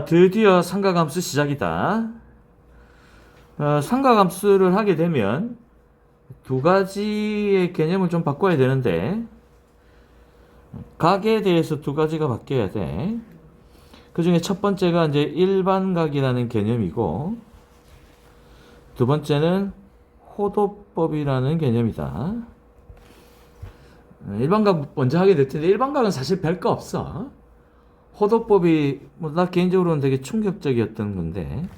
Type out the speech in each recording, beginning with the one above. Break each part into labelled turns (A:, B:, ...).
A: 드디어 삼각함수 시작이다. 삼각함수를 하게 되면 두 가지의 개념을 좀 바꿔야 되는데, 각에 대해서 두 가지가 바뀌어야 돼. 그 중에 첫 번째가 이제 일반각이라는 개념이고, 두 번째는 호도법이라는 개념이다. 일반각 먼저 하게 될 텐데, 일반각은 사실 별거 없어. 호도법이 나 개인적으로는 되게 충격적이었던 건데,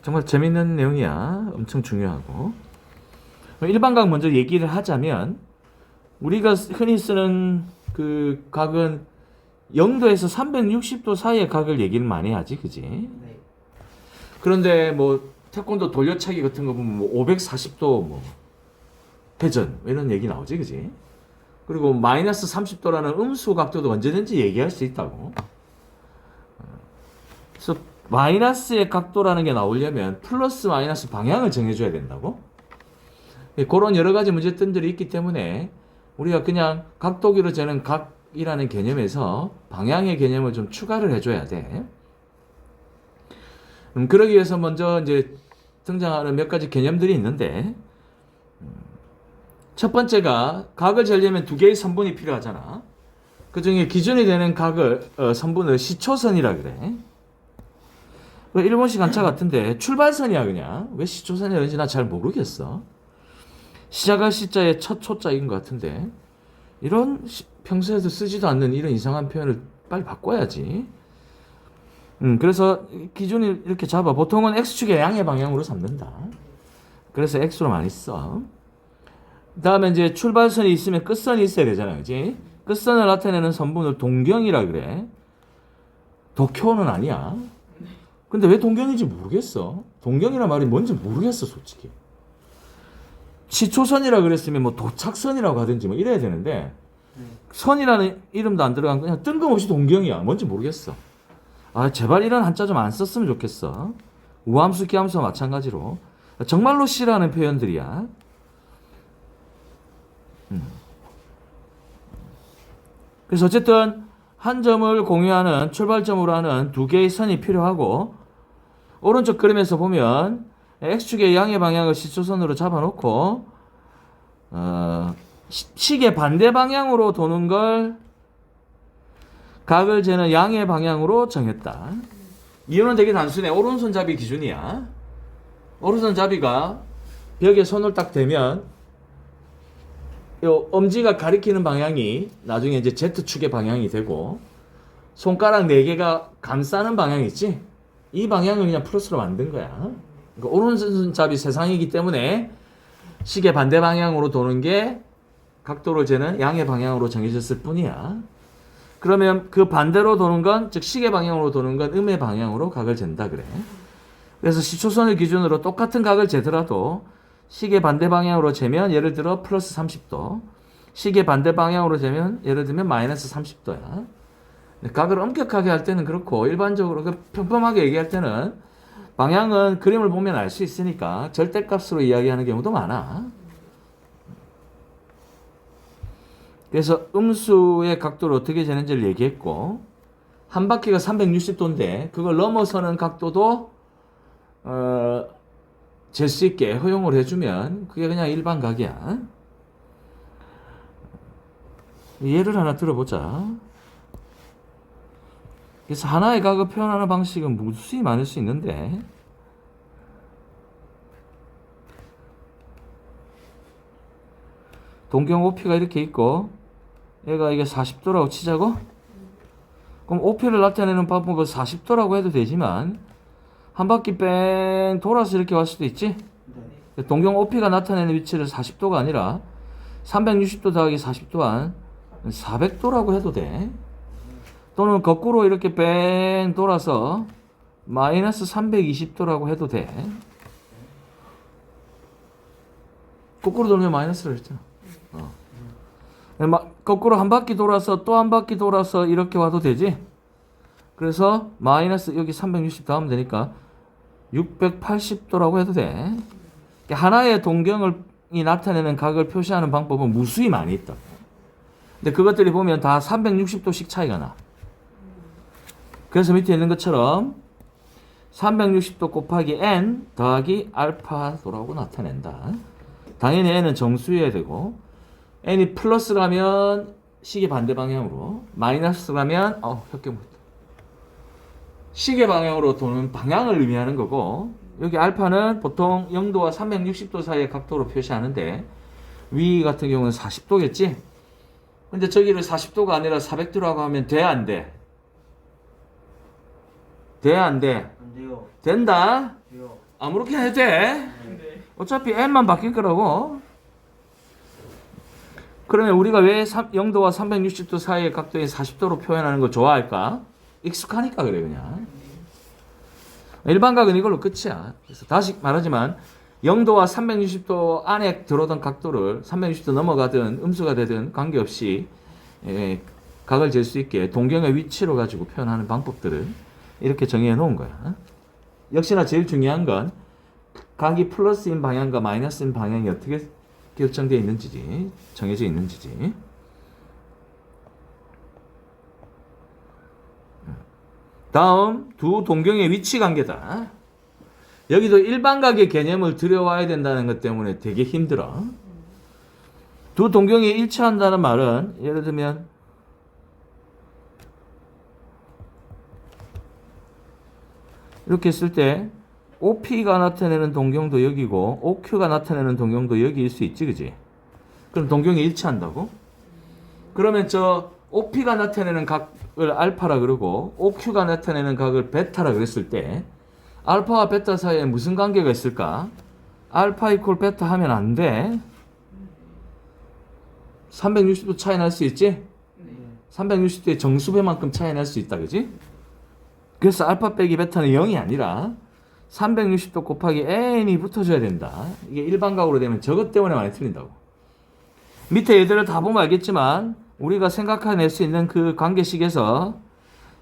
A: 정말 재밌는 내용이야. 엄청 중요하고. 일반각 먼저 얘기를 하자면, 우리가 흔히 쓰는 그 각은 0도에서 360도 사이의 각을 얘기를 많이 하지, 그지?
B: 네.
A: 그런데 뭐 태권도 돌려차기 같은 거 보면 뭐 540도 뭐 회전 이런 얘기 나오지, 그지? 그리고 마이너스 30도라는 음수 각도도 언제든지 얘기할 수 있다고. 그래서 마이너스의 각도라는 게 나오려면 플러스 마이너스 방향을 정해줘야 된다고. 그런 여러 가지 문제점들이 있기 때문에 우리가 그냥 각도기로 재는 각이라는 개념에서 방향의 개념을 좀 추가를 해줘야 돼. 그러기 위해서 먼저 이제 등장하는 몇 가지 개념들이 있는데, 첫 번째가 각을 재려면 두 개의 선분이 필요하잖아. 그 중에 기준이 되는 각을 선분을 시초선이라 그래. 일본식 한자 같은데 출발선이야 그냥. 왜 시초선이라는지 나 잘 모르겠어. 시작할 시자에 첫 초자인 것 같은데, 이런 평소에도 쓰지도 않는 이런 이상한 표현을 빨리 바꿔야지. 그래서 기준을 이렇게 잡아. 보통은 x축의 양의 방향으로 잡는다. 그래서 x로 많이 써. 그 다음에 이제 출발선이 있으면 끝선이 있어야 되잖아요. 그지? 끝선을 나타내는 선분을 동경이라 그래. 도쿄는 아니야. 근데 왜 동경인지 모르겠어. 동경이란 말이 뭔지 모르겠어, 솔직히. 시초선이라 그랬으면 뭐 도착선이라고 하든지 뭐 이래야 되는데, 선이라는 이름도 안 들어간 그냥 뜬금없이 동경이야. 뭔지 모르겠어. 아, 제발 이런 한자 좀 안 썼으면 좋겠어. 우함수, 기함수와 마찬가지로. 정말로 싫어하는 표현들이야. 그래서 어쨌든 한 점을 공유하는 출발점으로 하는 두 개의 선이 필요하고, 오른쪽 그림에서 보면 x축의 양의 방향을 시초선으로 잡아놓고 시계 반대 방향으로 도는 걸 각을 재는 양의 방향으로 정했다. 이유는 되게 단순해. 오른손잡이 기준이야. 오른손잡이가 벽에 손을 딱 대면 요 엄지가 가리키는 방향이 나중에 이제 Z축의 방향이 되고, 손가락 4개가 감싸는 방향이 있지? 이 방향을 그냥 플러스로 만든 거야. 그러니까 오른손잡이 세상이기 때문에 시계 반대 방향으로 도는 게 각도를 재는 양의 방향으로 정해졌을 뿐이야. 그러면 그 반대로 도는 건, 즉 시계 방향으로 도는 건 음의 방향으로 각을 잰다 그래. 그래서 시초선을 기준으로 똑같은 각을 재더라도 시계 반대 방향으로 재면 예를 들어 플러스 30도, 시계 반대 방향으로 재면 예를 들면 마이너스 30도야. 각을 엄격하게 할 때는 그렇고, 일반적으로 평범하게 얘기할 때는 방향은 그림을 보면 알 수 있으니까 절대값으로 이야기하는 경우도 많아. 그래서 음수의 각도를 어떻게 재는지를 얘기했고, 한 바퀴가 360도인데 그걸 넘어서는 각도도 잴 수 있게 허용을 해주면 그게 그냥 일반각이야. 예를 하나 들어보자. 그래서 하나의 각을 표현하는 방식은 무수히 많을 수 있는데, 동경 OP가 이렇게 있고 얘가 이게 40도라고 치자고? 그럼 OP를 나타내는 방법은 40도라고 해도 되지만 한 바퀴 뺑 돌아서 이렇게 갈 수도 있지?
B: 네.
A: 동경 OP가 나타내는 위치를 40도가 아니라 360도 더하기 40도 한 400도라고 해도 돼. 또는 거꾸로 이렇게 뺑 돌아서 마이너스 320도라고 해도 돼. 거꾸로 돌면 마이너스를 했잖아. 거꾸로 한 바퀴 돌아서 또 한 바퀴 돌아서 이렇게 와도 되지. 그래서 마이너스 여기 360 더하면 되니까 680도라고 해도 돼. 하나의 동경이 나타내는 각을 표시하는 방법은 무수히 많이 있다. 근데 그것들이 보면 다 360도씩 차이가 나. 그래서 밑에 있는 것처럼 360도 곱하기 n 더하기 알파도라고 나타낸다. 당연히 n은 정수여야 되고 n이 플러스라면 시계 반대 방향으로, 마이너스라면 시계 방향으로 도는 방향을 의미하는 거고, 여기 알파는 보통 0도와 360도 사이의 각도로 표시하는데 위 같은 경우는 40도겠지? 근데 저기를 40도가 아니라 400도라고 하면 돼, 안 돼? 돼, 안 돼?
B: 안 돼요.
A: 된다?
B: 돼요.
A: 아무렇게 해도 돼? 어차피 n만 바뀔 거라고. 그러면 우리가 왜 0도와 360도 사이의 각도인 40도로 표현하는 거 좋아할까? 익숙하니까 그래, 그냥. 일반각은 이걸로 끝이야. 그래서 다시 말하지만 0도와 360도 안에 들어오던 각도를 360도 넘어가든 음수가 되든 관계없이 각을 잴 수 있게 동경의 위치로 가지고 표현하는 방법들을 이렇게 정의해 놓은 거야. 역시나 제일 중요한 건 각이 플러스인 방향과 마이너스인 방향이 어떻게 결정되어 있는지지, 정해져 있는지지. 다음 두 동경의 위치 관계다. 여기도 일반각의 개념을 들여와야 된다는 것 때문에 되게 힘들어. 두 동경이 일치한다는 말은 예를 들면 이렇게 했을 때 OP가 나타내는 동경도 여기고 OQ가 나타내는 동경도 여기일 수 있지, 그지? 그럼 동경이 일치한다고? 그러면 저 OP가 나타내는 각을 알파라 그러고 OQ가 나타내는 각을 베타라 그랬을 때 알파와 베타 사이에 무슨 관계가 있을까? 알파 이퀄 베타 하면 안 돼. 360도 차이 날 수 있지? 360도의 정수배만큼 차이 날 수 있다, 그지? 그래서 알파 빼기 베타는 0이 아니라 360도 곱하기 n이 붙어줘야 된다. 이게 일반각으로 되면 저것 때문에 많이 틀린다고. 밑에 얘들을 다 보면 알겠지만 우리가 생각해낼 수 있는 그 관계식에서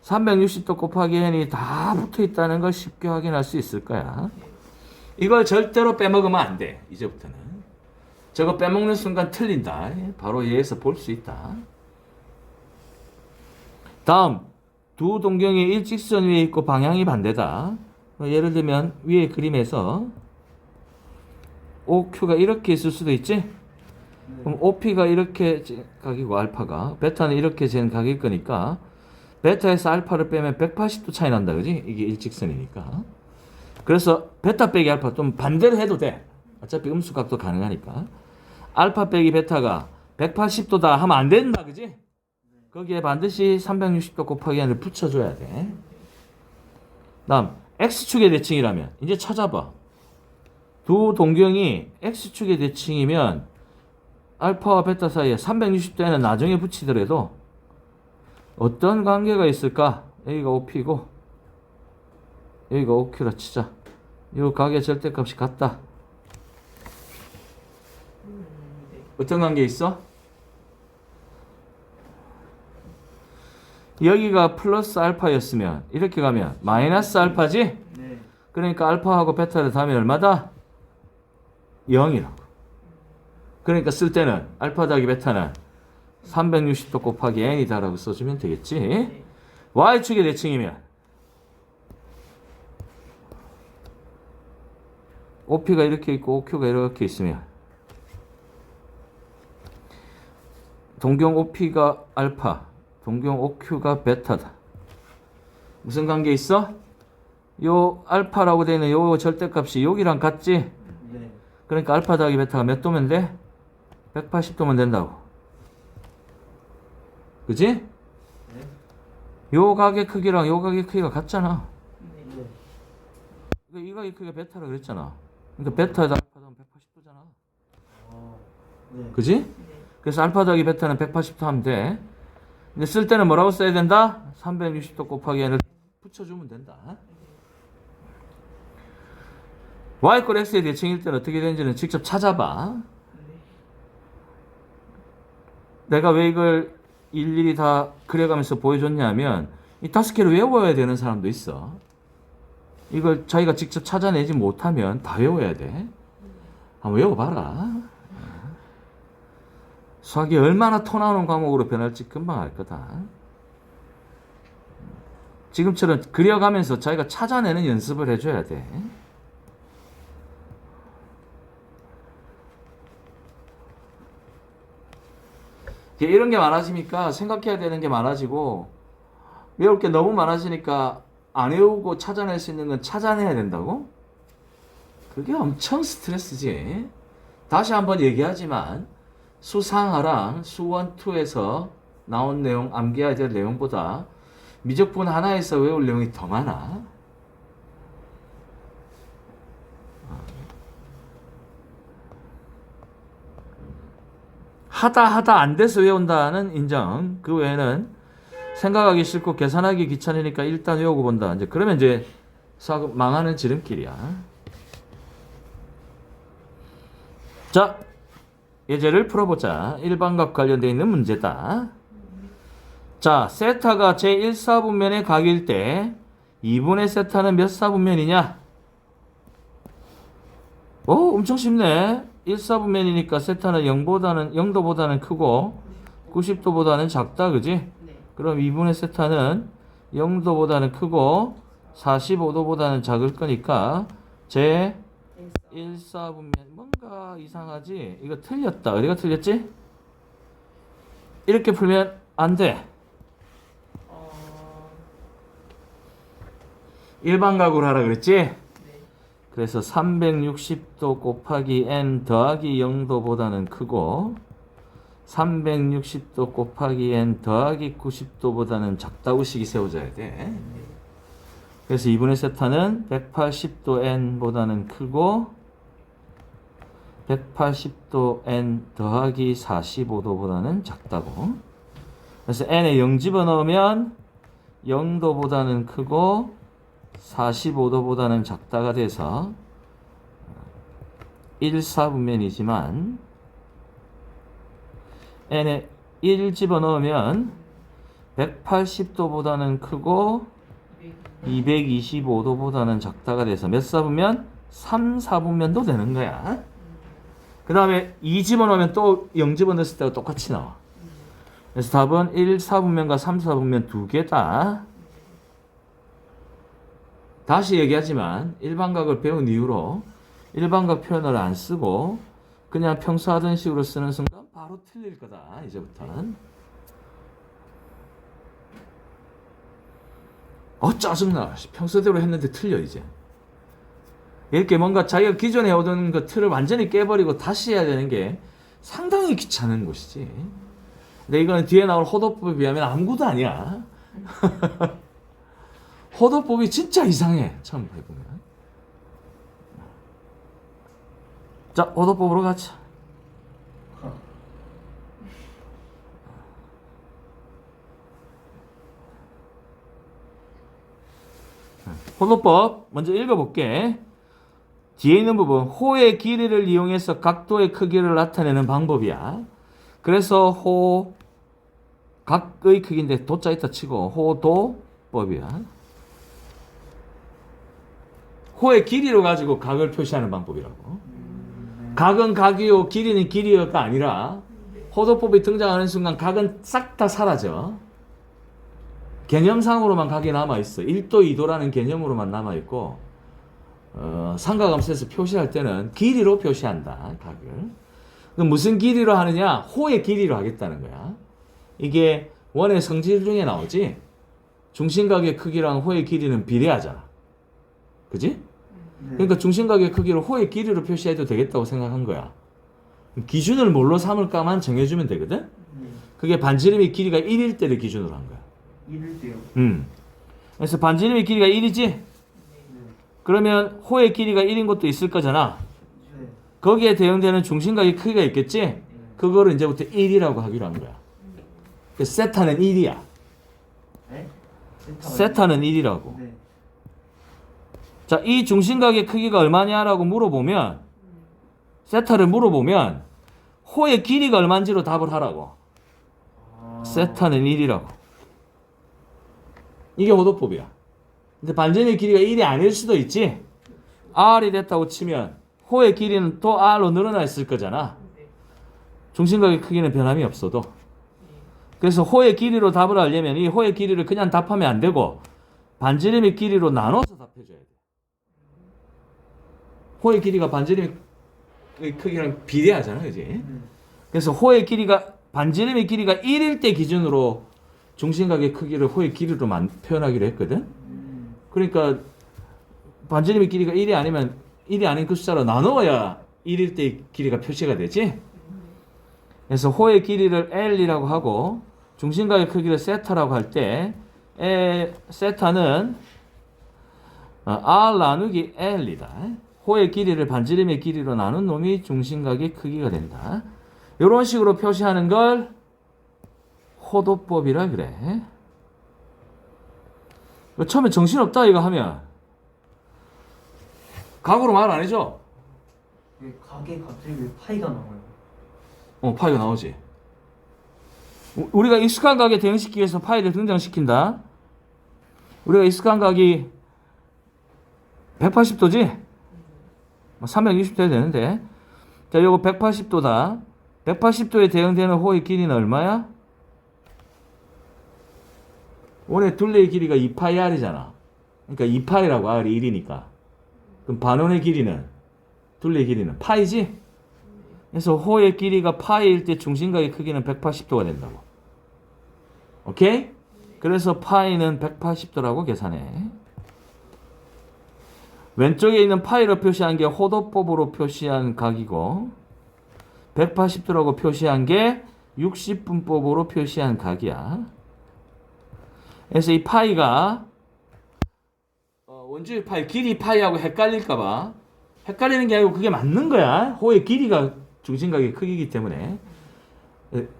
A: 360도 곱하기 n이 다 붙어 있다는 걸 쉽게 확인할 수 있을 거야. 이걸 절대로 빼먹으면 안 돼. 이제부터는. 저거 빼먹는 순간 틀린다. 바로 얘에서 볼 수 있다. 다음, 두 동경이 일직선 위에 있고 방향이 반대다. 예를 들면 위에 그림에서 OQ가 이렇게 있을 수도 있지? 그럼 OP가 이렇게 각이고 알파가, 베타는 이렇게 잰 각일 거니까 베타에서 알파를 빼면 180도 차이 난다, 그지? 이게 일직선이니까. 그래서 베타 빼기 알파 좀 반대로 해도 돼. 어차피 음수각도 가능하니까. 알파 빼기 베타가 180도다 하면 안 된다, 그지? 거기에 반드시 360도 곱하기 n을 붙여줘야 돼. 다음, x축의 대칭이라면 이제 찾아봐. 두 동경이 x축의 대칭이면 알파와 베타 사이에 360도에는 나중에 붙이더라도 어떤 관계가 있을까? 여기가 OP고 여기가 OQ라 치자. 이 각의 절대값이 같다. 어떤 관계 있어? 여기가 플러스 알파였으면 이렇게 가면 마이너스 알파지?
B: 네.
A: 그러니까 알파하고 베타를 더하면 얼마다? 0이라고. 그러니까 쓸 때는 알파 더하기 베타는 360도 곱하기 n이다 라고 써주면 되겠지. y축의 대칭이면 OP가 이렇게 있고 OQ가 이렇게 있으면 동경 OP가 알파, 동경 OQ가 베타다. 무슨 관계 있어? 요 알파라고 되어 있는 요 절대값이 여기랑 같지?
B: 네.
A: 그러니까 알파 더하기 베타가 몇 도면 돼? 180도면 된다고. 그지?
B: 네.
A: 요 각의 크기랑 요 각의 크기가 같잖아.
B: 네.
A: 이 각의 크기가 베타라 그랬잖아. 그러니까 베타에다 알파 더하면 180도잖아.
B: 네.
A: 그지? 그래서 알파 더하기 베타는 180도 하면 돼. 근데 쓸 때는 뭐라고 써야 된다? 360도 곱하기 n을 붙여주면 된다. y 꼴 x의 대칭일 때는 어떻게 되는지는 직접 찾아봐. 내가 왜 이걸 일일이 다 그려가면서 보여줬냐면 이 5개를 외워야 되는 사람도 있어. 이걸 자기가 직접 찾아내지 못하면 다 외워야 돼. 한번 외워봐라. 수학이 얼마나 토 나오는 과목으로 변할지 금방 알 거다. 지금처럼 그려가면서 자기가 찾아내는 연습을 해줘야 돼. 이런 게 많아지니까 생각해야 되는 게 많아지고 외울 게 너무 많아지니까 안 외우고 찾아낼 수 있는 건 찾아내야 된다고? 그게 엄청 스트레스지. 다시 한번 얘기하지만 수상하랑 수원 2에서 나온 내용, 암기해야 될 내용보다 미적분 하나에서 외울 내용이 더 많아. 하다 안 돼서 외운다는 인정. 그 외에는 생각하기 싫고 계산하기 귀찮으니까 일단 외우고 본다. 이제 그러면 이제 수학 망하는 지름길이야. 자, 예제를 풀어보자. 일반값 관련되어 있는 문제다. 자, 세타가 제1사분면의 각일 때 2분의 세타는 몇 사분면이냐? 오, 엄청 쉽네. 1사분면이니까 세타는 0도보다는 크고 90도보다는 작다, 그지?
C: 네.
A: 그럼 2분의 세타는 0도보다는 크고 45도보다는 작을 거니까 제 1사분면 뭔가 이상하지? 이거 틀렸다. 어디가 틀렸지? 이렇게 풀면 안 돼. 일반각으로 하라 그랬지?
C: 네.
A: 그래서 360도 곱하기 n 더하기 0도보다는 크고 360도 곱하기 n 더하기 90도보다는 작다고 식이 세워져야 돼. 그래서 2분의 세타는 180도 n보다는 크고 180도 n 더하기 45도보다는 작다고. 그래서 n에 0 집어넣으면 0도보다는 크고 45도보다는 작다가 돼서 1사분면이지만 n에 1 집어넣으면 180도보다는 크고 225도보다는 작다가 돼서 몇 사분면? 3사분면도 되는 거야. 그 다음에 2 집어넣으면 또 0 집어넣었을 때가 똑같이 나와. 그래서 답은 1사분면과 3사분면 두 개다. 다시 얘기하지만 일반각을 배운 이후로 일반각 표현을 안 쓰고 그냥 평소 하던 식으로 쓰는 순간 바로 틀릴 거다. 이제부터는. 짜증나. 평소대로 했는데 틀려 이제. 이렇게 뭔가 자기가 기존에 해오던 그 틀을 완전히 깨버리고 다시 해야 되는 게 상당히 귀찮은 것이지. 근데 이거는 뒤에 나올 호도법에 비하면 아무것도 아니야. 호도법이 진짜 이상해. 처음 해보면. 자, 호도법으로 가자. 호도법 먼저 읽어볼게. 뒤에 있는 부분 호의 길이를 이용해서 각도의 크기를 나타내는 방법이야. 그래서 호 각의 크기인데 도자 있다 치고 호도법이야. 호의 길이로 가지고 각을 표시하는 방법이라고. 각은 각이요 길이는 길이요가 아니라 호도법이 등장하는 순간 각은 싹 다 사라져. 개념상으로만 각이 남아있어. 1도, 2도라는 개념으로만 남아있고 삼각함수에서 표시할 때는 길이로 표시한다. 각을. 그럼 무슨 길이로 하느냐? 호의 길이로 하겠다는 거야. 이게 원의 성질 중에 나오지? 중심각의 크기랑 호의 길이는 비례하잖아. 그지? 그러니까 중심각의 크기를 호의 길이로 표시해도 되겠다고 생각한 거야. 기준을 뭘로 삼을까만 정해주면 되거든? 그게 반지름의 길이가 1일 때를 기준으로 한 거야.
B: 1일 때요.
A: 그래서 반지름의 길이가 1이지? 그러면 호의 길이가 1인 것도 있을 거잖아.
B: 네.
A: 거기에 대응되는 중심각의 크기가 있겠지? 그거를 이제부터 1이라고 하기로 한 거야. 그래서 세타는 1이야.
B: 네?
A: 세타는 1이라고.
B: 네.
A: 자, 이 중심각의 크기가 얼마냐라고 물어보면 세타를 물어보면 호의 길이가 얼마인지로 답을 하라고. 세타는 1이라고. 이게 호도법이야. 근데 반지름의 길이가 1이 아닐 수도 있지. R이 됐다고 치면 호의 길이는 또 R로 늘어나 있을 거잖아. 중심각의 크기는 변함이 없어도. 그래서 호의 길이로 답을 하려면 이 호의 길이를 그냥 답하면 안 되고 반지름의 길이로 나눠서 다 펴줘야 돼. 호의 길이가 반지름의 크기랑 비례하잖아, 그지? 그래서 호의 길이가 반지름의 길이가 1일 때 기준으로 중심각의 크기를 호의 길이로 표현하기로 했거든. 그러니까 반지름의 길이가 1이 아니면 1이 아닌 그 숫자로 나누어야 1일 때 길이가 표시가 되지. 그래서 호의 길이를 L이라고 하고 중심각의 크기를 세타라고 할 때 세타는 R 나누기 L이다. 호의 길이를 반지름의 길이로 나눈 놈이 중심각의 크기가 된다. 이런 식으로 표시하는 걸 호도법이라 그래. 처음에 정신없다 이거 하면 각으로 말 안 해줘.
B: 왜 각에 갑자기 왜 파이가 나와요?
A: 파이가 나오지. 우리가 익숙한 각에 대응시키기 위해서 파이를 등장시킨다. 우리가 익숙한 각이 180도지? 360도 해야 되는데. 자, 요거 180도다. 180도에 대응되는 호의 길이는 얼마야? 원의 둘레의 길이가 2파이r이잖아. 그러니까 2파이라고 r이 1이니까. 그럼 반원의 길이는 둘레의 길이는 파이지? 그래서 호의 길이가 파이일 때 중심각의 크기는 180도가 된다고. 오케이? 그래서 파이는 180도라고 계산해. 왼쪽에 있는 파이로 표시한 게 호도법으로 표시한 각이고 180도라고 표시한 게 60분법으로 표시한 각이야. 그래서 이 파이가 원주의 파이, 길이 파이하고 헷갈릴까봐 헷갈리는 게 아니고 그게 맞는 거야. 호의 길이가 중심각의 크기이기 때문에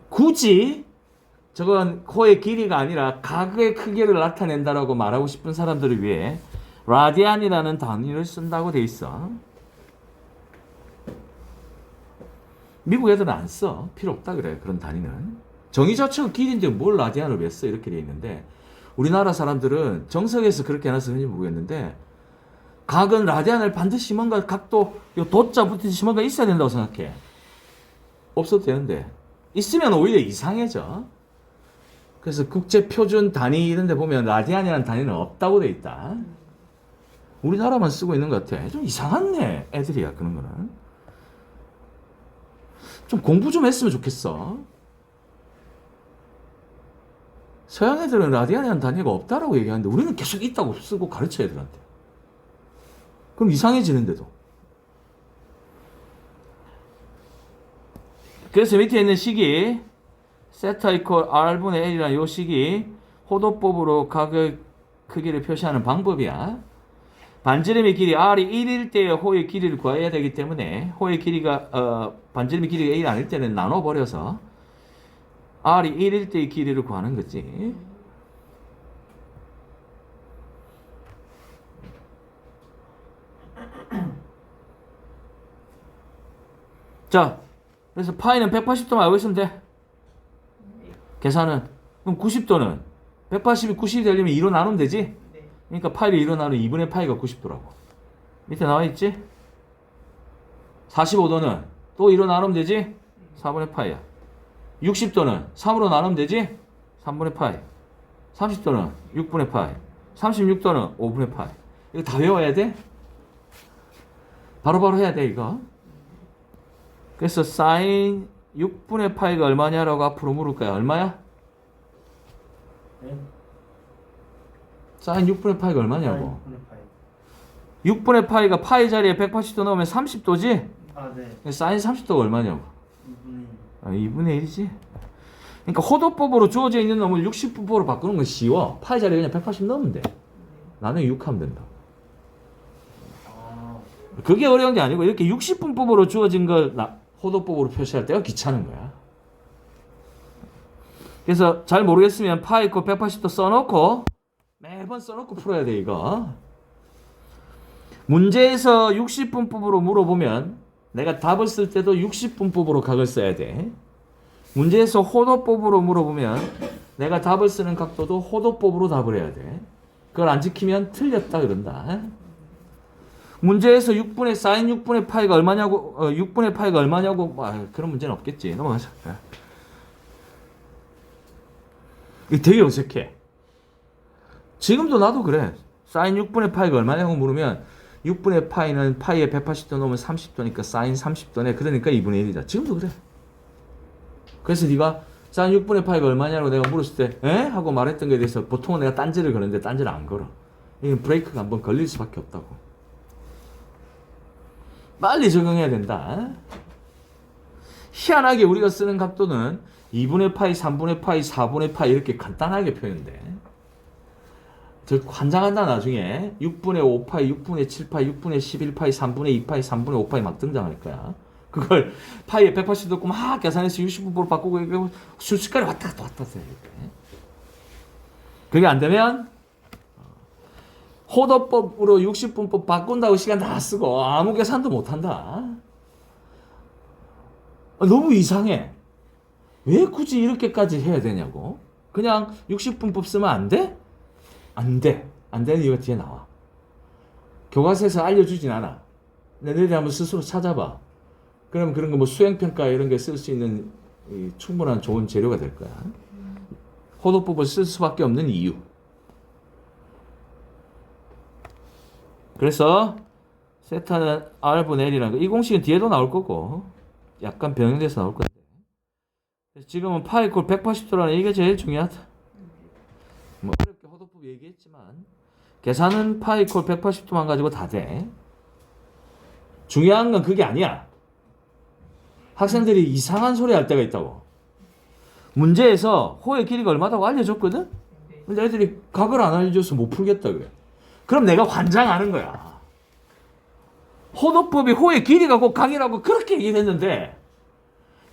A: 굳이 저건 호의 길이가 아니라 각의 크기를 나타낸다라고 말하고 싶은 사람들을 위해 라디안이라는 단위를 쓴다고 돼 있어. 미국 애들은 안 써. 필요 없다 그래. 그런 단위는. 정의 자체가 길인데 뭘 라디안을 왜 써? 이렇게 돼 있는데 우리나라 사람들은 정석에서 그렇게 해놔서 그런지 모르겠는데 각은 라디안을 반드시 뭔가 각도 도자 붙이듯이 뭔가 있어야 된다고 생각해. 없어도 되는데 있으면 오히려 이상해져. 그래서 국제표준 단위 이런 데 보면 라디안이라는 단위는 없다고 돼 있다. 우리나라만 쓰고 있는 것 같아. 좀 이상하네 애들이야. 그런 거는 좀 공부 좀 했으면 좋겠어. 서양 애들은 라디안이라는 단위가 없다라고 얘기하는데 우리는 계속 있다고 쓰고 가르쳐 애들한테. 그럼 이상해지는데도. 그래서 밑에 있는 식이 세타 이퀄 r분의 l이라는 이 식이 호도법으로 각의 크기를 표시하는 방법이야. 반지름의 길이 r이 1일 때의 호의 길이를 구해야 되기 때문에 호의 길이가 반지름의 길이가 1이 아닐 때는 나눠버려서 r이 1일 때의 길이를 구하는 거지. 자, 그래서 파이는 180도만 알고 있으면 돼. 계산은. 그럼 90도는 180이 90이 되려면 2로 나누면 되지? 그러니까 파이를 2로 나누면 2분의 파이가 90도라고. 밑에 나와 있지? 45도는 또 2로 나누면 되지? 4분의 파이야. 60도는 3으로 나누면 되지? 3분의 파이. 30도는 6분의 파이. 36도는 5분의 파이. 이거 다 외워야 돼? 바로바로 해야 돼, 이거. 그래서 사인 6분의 파이가 얼마냐라고 앞으로 물을 거야. 얼마야?
B: 네?
A: 사인 6분의 파이가 얼마냐고.
B: 6분의 파이.
A: 6분의 파이가 파이 자리에 180도 넣으면 30도지?
B: 아, 네.
A: 사인 30도가 얼마냐고.
B: 2분의 1.
A: 2분의 1이지? 그러니까 호도법으로 주어져 있는 놈을 60분법으로 바꾸는 건 쉬워. 파이 자리에 그냥 180 넣으면 돼. 나는 6 하면 된다.
B: 아,
A: 그게 어려운 게 아니고 이렇게 60분법으로 주어진 걸 호도법으로 표시할 때가 귀찮은 거야. 그래서 잘 모르겠으면 파이 있고 180도 써놓고 매번 써놓고 풀어야 돼 이거. 문제에서 60분법으로 물어보면 내가 답을 쓸 때도 60분법으로 각을 써야 돼. 문제에서 호도법으로 물어보면 내가 답을 쓰는 각도도 호도법으로 답을 해야 돼. 그걸 안 지키면 틀렸다 그런다. 문제에서 6분의 사인 6분의 파이가 얼마냐고 6분의 파이가 얼마냐고 그런 문제는 없겠지. 넘어가자. 이게 되게 어색해. 지금도 나도 그래. 사인 6분의 파이가 얼마냐고 물으면 6분의 파이는 파이에 180도 넣으면 30도니까 사인 30도네. 그러니까 2분의 1이다. 지금도 그래. 그래서 네가 사인 6분의 파이가 얼마냐고 내가 물었을 때 에? 하고 말했던 거에 대해서 보통은 내가 딴지를 거는데 딴지를 안 걸어. 이건 브레이크가 한번 걸릴 수밖에 없다고. 빨리 적응해야 된다. 희한하게 우리가 쓰는 각도는 2분의 파이, 3분의 파이, 4분의 파이 이렇게 간단하게 표현돼. 저 환장한다 나중에 6분의 5파이, 6분의 7파이, 6분의 11파이, 3분의 2파이, 3분의 5파이 막 등장할 거야. 그걸 파이에 180도 넣고 막 계산해서 60분으로 바꾸고 이거 순식간에 왔다 갔다 왔다 갔다 이렇게. 그게 안 되면 호도법으로 60분법 바꾼다고 시간 다 쓰고 아무 계산도 못 한다. 너무 이상해. 왜 굳이 이렇게까지 해야 되냐고. 그냥 60분법 쓰면 안 돼? 안 돼. 안 되는 이유가 뒤에 나와. 교과서에서 알려주진 않아. 너희들이 한번 스스로 찾아봐. 그럼 그런 거 뭐 수행평가 이런 게 쓸 수 있는 충분한 좋은 재료가 될 거야. 호도법을 쓸 수밖에 없는 이유. 그래서 세타는 R분의 L이라는 거. 이 공식은 뒤에도 나올 거고 약간 변형돼서 나올 건데 지금은 파이 콜 180도라는 이게 제일 중요하다. 뭐 어렵게 호도법 얘기했지만 계산은 파이 콜 180도만 가지고 다 돼. 중요한 건 그게 아니야. 학생들이 이상한 소리 할 때가 있다고. 문제에서 호의 길이가 얼마다고 알려줬거든? 근데 애들이 각을 안 알려줘서 못 풀겠다 그래. 그럼 내가 환장하는 거야. 호도법이 호의 길이가 곧 각이라고 그렇게 얘기했는데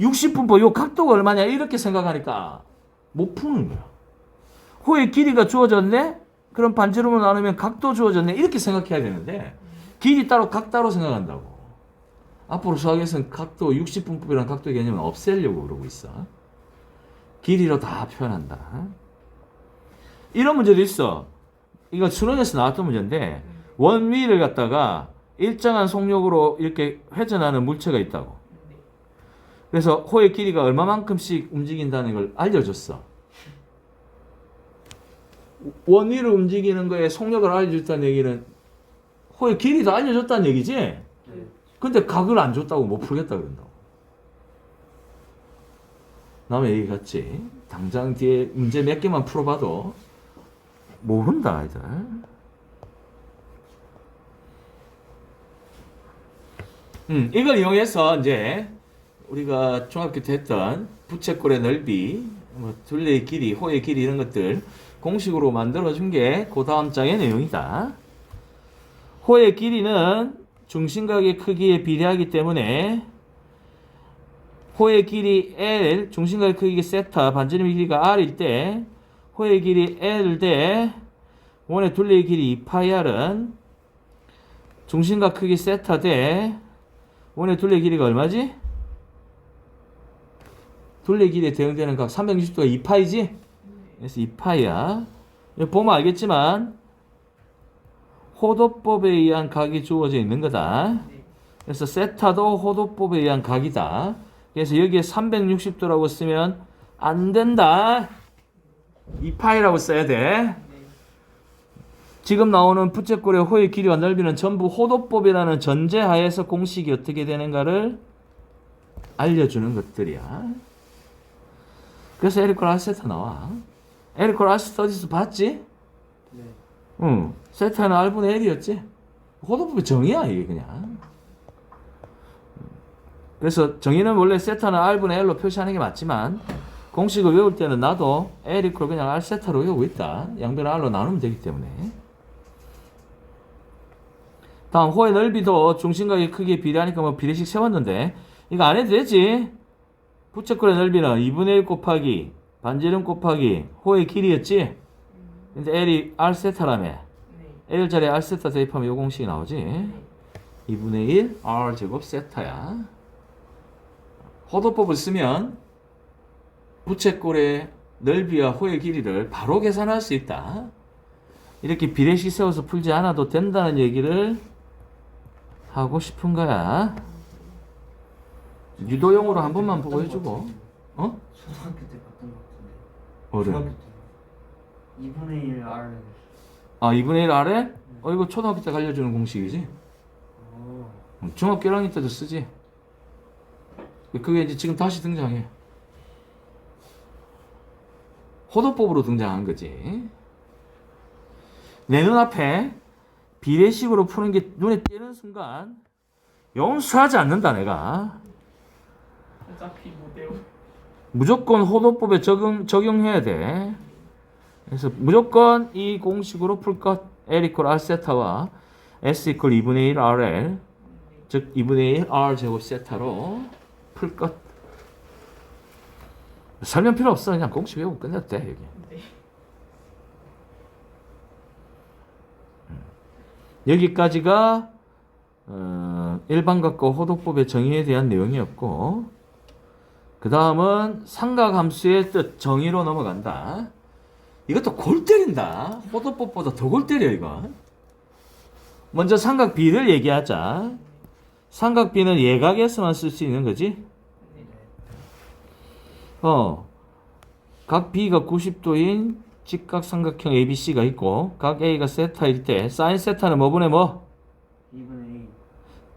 A: 60분법 요 각도가 얼마냐 이렇게 생각하니까 못 푸는 거야. 호의 길이가 주어졌네? 그럼 반지름으로 나누면 각도 주어졌네? 이렇게 생각해야 되는데 길이 따로 각 따로 생각한다고. 앞으로 수학에서는 각도 60분법이라는 각도의 개념은 없애려고 그러고 있어. 길이로 다 표현한다. 이런 문제도 있어. 이거 수능에서 나왔던 문제인데 원위를 갖다가 일정한 속력으로 이렇게 회전하는 물체가 있다고. 그래서 호의 길이가 얼마만큼씩 움직인다는 걸 알려줬어. 원위를 움직이는 거에 속력을 알려줬다는 얘기는 호의 길이도 알려줬다는 얘기지? 근데 각을 안 줬다고 못 풀겠다 그런다고. 남의 얘기 같지? 당장 뒤에 문제 몇 개만 풀어봐도 모른다 아이들. 이걸 이용해서 이제 우리가 중학교 때 했던 부채꼴의 넓이, 뭐 둘레의 길이, 호의 길이 이런 것들 공식으로 만들어준 게 그 다음 장의 내용이다. 호의 길이는 중심각의 크기에 비례하기 때문에 호의 길이 L, 중심각의 크기 세타, 반지름의 길이가 R일 때 호의 길이 L 대 원의 둘레의 길이 2파이R은 중심각 크기 세타 대 원의 둘레의 길이가 얼마지? 둘레의 길이에 대응되는 각 360도가 2파이지? 그래서 2파이야. 여기 보면 알겠지만 호도법에 의한 각이 주어져 있는 거다. 그래서 세타도 호도법에 의한 각이다. 그래서 여기에 360도라고 쓰면 안 된다. 2파이라고 써야 돼. 지금 나오는 부채꼴의 호의 길이와 넓이는 전부 호도법이라는 전제하에서 공식이 어떻게 되는가를 알려주는 것들이야. 그래서 에리콜 R 세타 나와. 에리콜 R 세타 어디서 봤지?
B: 네.
A: 응. 세타는 R분의 L이었지? 호도법의 정의야 이게 그냥. 그래서 정의는 원래 세타는 R분의 L로 표시하는 게 맞지만 공식을 외울 때는 나도 L 이퀄 그냥 R 세타로 외우고 있다. 양변을 R로 나누면 되기 때문에. 다음 호의 넓이도 중심각의 크기에 비례하니까 뭐 비례식 세웠는데 이거 안 해도 되지. 부채꼴의 넓이는 2분의 1 곱하기 반지름 곱하기 호의 길이였지. 근데 L이 R 세타라며. L 자리에 R 세타 대입하면 이 공식이 나오지. 2분의 1 R 제곱 세타야. 호도법을 쓰면 부채꼴의 넓이와 호의 길이를 바로 계산할 수 있다. 이렇게 비례식 세워서 풀지 않아도 된다는 얘기를 하고 싶은 거야. 유도용으로 한 번만 보고 해주고. 어?
B: 초등학교 때 봤던 것 같은데.
A: 뭐를?
B: 중학교 때 2분의 1 R
A: 아 2분의 1 RL? 이거 초등학교 때 알려주는 공식이지. 중학교 1학년 때도 쓰지. 그게 이제 지금 다시 등장해. 호도법으로 등장한 거지. 내 눈앞에 비례식으로 푸는 게 눈에 띄는 순간 용서하지 않는다 내가.
B: 어차피 못 외워.
A: 무조건 호도법에 적용해야 돼. 그래서 무조건 이 공식으로 풀 것. L 이퀄 R 세타와 S 이퀄 2분의 1 RL, 즉 2분의 1 R 제곱 세타로 풀 것. 설명 필요 없어. 그냥 공식 외우고 끝냈대 여기.
B: 네.
A: 여기까지가 일반각과 호도법의 정의에 대한 내용이었고, 그 다음은 삼각함수의 뜻 정의로 넘어간다. 이것도 골 때린다. 호도법보다 더 골 때려 이거. 먼저 삼각 B를 얘기하자. 삼각 B는 예각에서만 쓸 수 있는 거지. 각 B가 90도인 직각삼각형 ABC가 있고 각 A가 세타일 때 사인 세타는 뭐분의 뭐?
B: 2분의 1.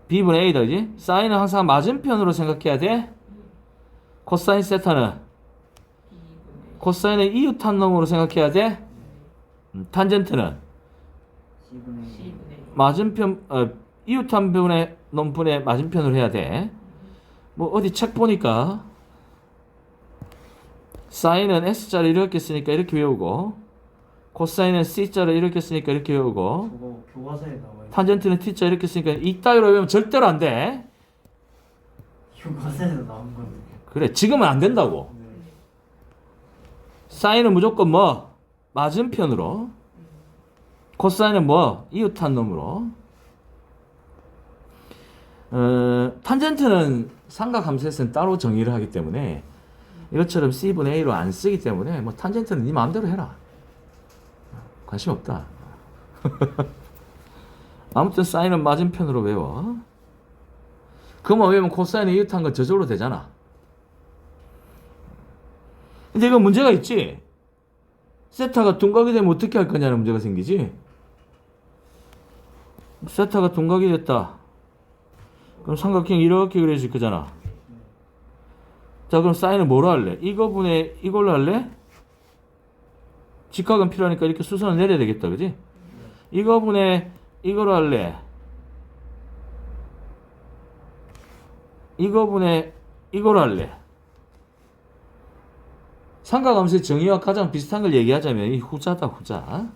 A: B분의 A다 그지? 사인은 항상 맞은편으로 생각해야 돼. 코사인 세타는 코사인은 이웃한 놈으로 생각해야 돼. 탄젠트는
B: 10분의 1.
A: 맞은편 이웃한 분의 놈분의 맞은편으로 해야 돼. 뭐 어디 책 보니까 사인은 S자를 이렇게 쓰니까 이렇게 외우고 코사인은 C자를 이렇게 쓰니까 이렇게 외우고
B: 저거 교과서에 나와요.
A: 탄젠트는 T자 이렇게 쓰니까 이따위로 외우면 절대로 안 돼.
B: 교과서에서 나온 건데.
A: 그래 지금은 안 된다고.
B: 네.
A: 사인은 무조건 뭐? 맞은편으로. 코사인은 뭐? 이웃한 놈으로. 탄젠트는 삼각함수에서는 따로 정의를 하기 때문에 이것처럼 C분의 A로 안 쓰기 때문에 뭐 탄젠트는 네 마음대로 해라. 관심 없다. 아무튼 사인은 맞은편으로 외워. 그만 외우면 코사인은 이웃한 건 저절로 되잖아. 근데 이거 문제가 있지. 세타가 둔각이 되면 어떻게 할 거냐는 문제가 생기지. 세타가 둔각이 됐다. 그럼 삼각형 이렇게 그려질 거잖아. 자 그럼 사인은 뭐로 할래? 이거분의 이걸로 할래? 직각은 필요하니까 이렇게 수선을 내려야 되겠다 그지? 이거분의 이거로 할래? 이거분의 이거로 할래? 삼각함수의 정의와 가장 비슷한 걸 얘기하자면 이 후자다 후자.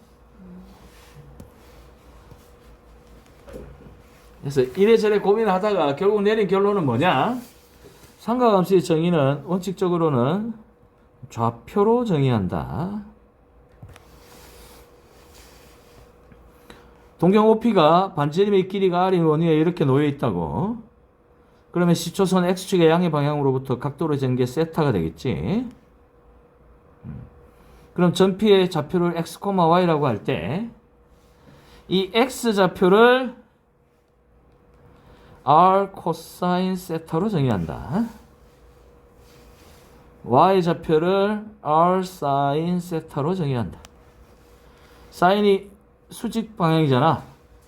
A: 그래서 이래저래 고민하다가 결국 내린 결론은 뭐냐? 삼각함수의 정의는 원칙적으로는 좌표로 정의한다. 동경 OP가 반지름의 길이가 R인 원위에 이렇게 놓여 있다고. 그러면 시초선 X축의 양의 방향으로부터 각도로 재는 게 세타가 되겠지. 그럼 전피의 좌표를 X, Y라고 할 때 이 X 좌표를 R 코사인 세타로 정의한다. Y 좌표를 R 사인 세타로 정의한다. 사인이 수직 방향이잖아.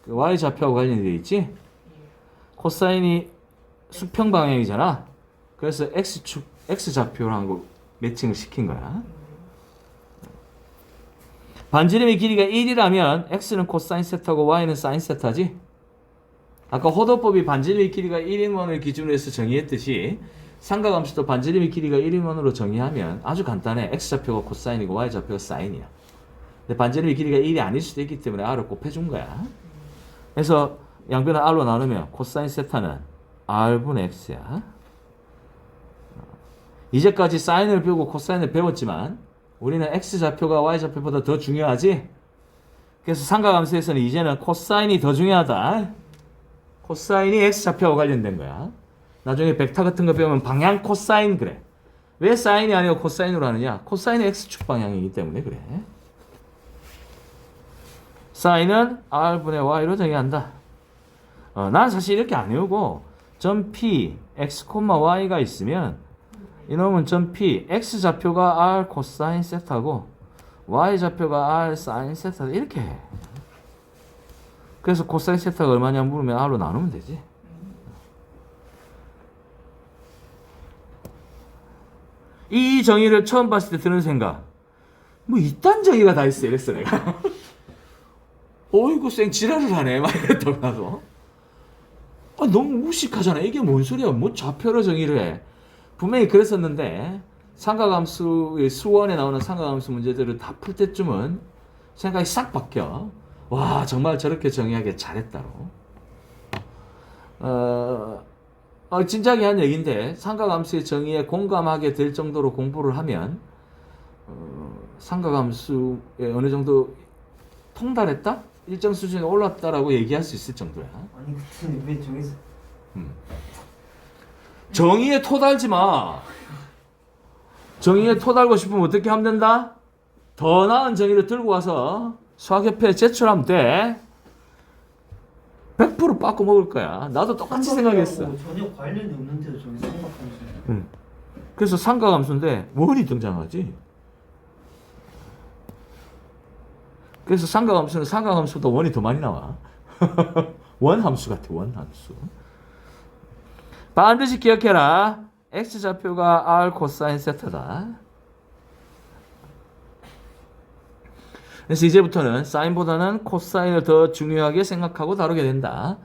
A: 그 Y 좌표하고 관련이 되어 있지. 코사인이 수평 방향이잖아. 그래서 X축, X 좌표랑 거 매칭을 시킨 거야. 반지름의 길이가 1이라면 X는 코사인 세타고 Y는 사인 세타지. 아까 호도법이 반지름의 길이가 1인 원을 기준으로 해서 정의했듯이 삼각함수도 반지름의 길이가 1인 원으로 정의하면 아주 간단해. X좌표가 코사인이고 Y좌표가 사인이야. 근데 반지름의 길이가 1이 아닐 수도 있기 때문에 R을 곱해준 거야. 그래서 양변을 R로 나누면 코사인 세타는 R분의 X야. 이제까지 사인을 배우고 코사인을 배웠지만 우리는 X좌표가 Y좌표보다 더 중요하지? 그래서 삼각함수에서는 이제는 코사인이 더 중요하다. 코사인이 X좌표와 관련된 거야. 나중에 벡터 같은 거 배우면 방향 코사인 그래. 왜 사인이 아니고 코사인으로 하느냐? 코사인은 X축 방향이기 때문에 그래. 사인은 R분의 Y로 정의한다. 난 사실 이렇게 안 외우고 점 P, X, Y가 있으면 이놈은 점 P, X좌표가 R 코사인 세타고 Y좌표가 R 사인 세타 이렇게 해. 그래서 코사인 세타가 얼마냐 물으면 R로 나누면 되지. 이 정의를 처음 봤을 때 드는 생각. 뭐 이딴 정의가 다 있어 이랬어 내가. 어이구 쌩 지랄을 하네 막 이랬다고 나도. 아, 너무 무식하잖아. 이게 뭔 소리야. 뭐 좌표로 정의를 해. 분명히 그랬었는데 삼각함수의 수원에 나오는 삼각함수 문제들을 다 풀 때쯤은 생각이 싹 바뀌어. 와 정말 저렇게 정의하기 잘했다로. 진작에 한 얘기인데 삼각함수의 정의에 공감하게 될 정도로 공부를 하면 삼각함수에 어느 정도 통달했다? 일정 수준에 올랐다라고 얘기할 수 있을 정도야.
B: 아니 근데 왜 저기서
A: 정의에 토달지 마. 정의에 토달고 싶으면 어떻게 하면 된다? 더 나은 정의를 들고 와서 수학협회에 제출하면 돼. 100% 빠꾸 먹을 거야. 나도 똑같이 생각했어.
B: 전혀 관련이 없는데도 저기 삼각함수.
A: 그래서 삼각함수인데 원이 등장하지. 그래서 삼각함수는 삼각함수보다 원이 더 많이 나와. 원함수 같아. 원함수. 반드시 기억해라. X좌표가 R 코사인 세타다. 그래서 이제부터는 사인보다는 코사인을 더 중요하게 생각하고 다루게 된다.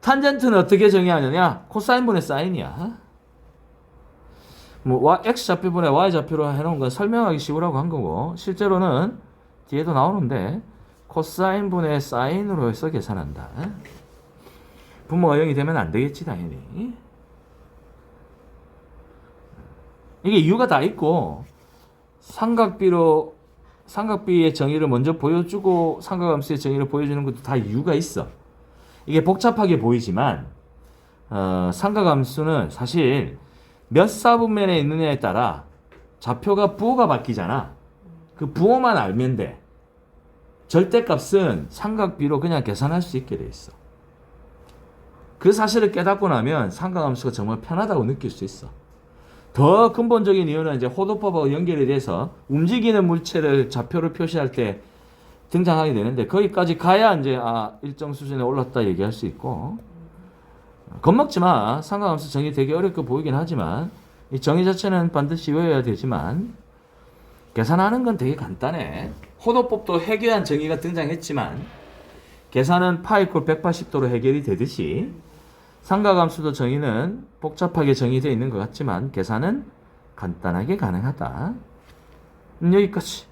A: 탄젠트는 어떻게 정의하느냐? 코사인분의 사인이야. 뭐 X좌표분의 Y좌표로 해놓은 건 설명하기 쉬우라고 한 거고 실제로는 뒤에도 나오는데 코사인분의 사인으로 해서 계산한다. 분모가 0이 되면 안 되겠지 당연히. 이게 이유가 다 있고 삼각비의 정의를 먼저 보여주고 삼각함수의 정의를 보여주는 것도 다 이유가 있어. 이게 복잡하게 보이지만 삼각함수는 사실 몇 사분면에 있느냐에 따라 좌표가 부호가 바뀌잖아. 그 부호만 알면 돼. 절대값은 삼각비로 그냥 계산할 수 있게 돼 있어. 그 사실을 깨닫고 나면 삼각함수가 정말 편하다고 느낄 수 있어. 더 근본적인 이유는 이제 호도법하고 연결이 돼서 움직이는 물체를 좌표로 표시할 때 등장하게 되는데 거기까지 가야 이제 일정 수준에 올랐다 얘기할 수 있고. 겁먹지 마. 삼각함수 정의 되게 어렵게 보이긴 하지만 이 정의 자체는 반드시 외워야 되지만 계산하는 건 되게 간단해. 호도법도 해괴한 정의가 등장했지만 계산은 파 이퀄 180도로 해결이 되듯이 삼각함수도 정의는 복잡하게 정의되어 있는 것 같지만 계산은 간단하게 가능하다. 여기까지.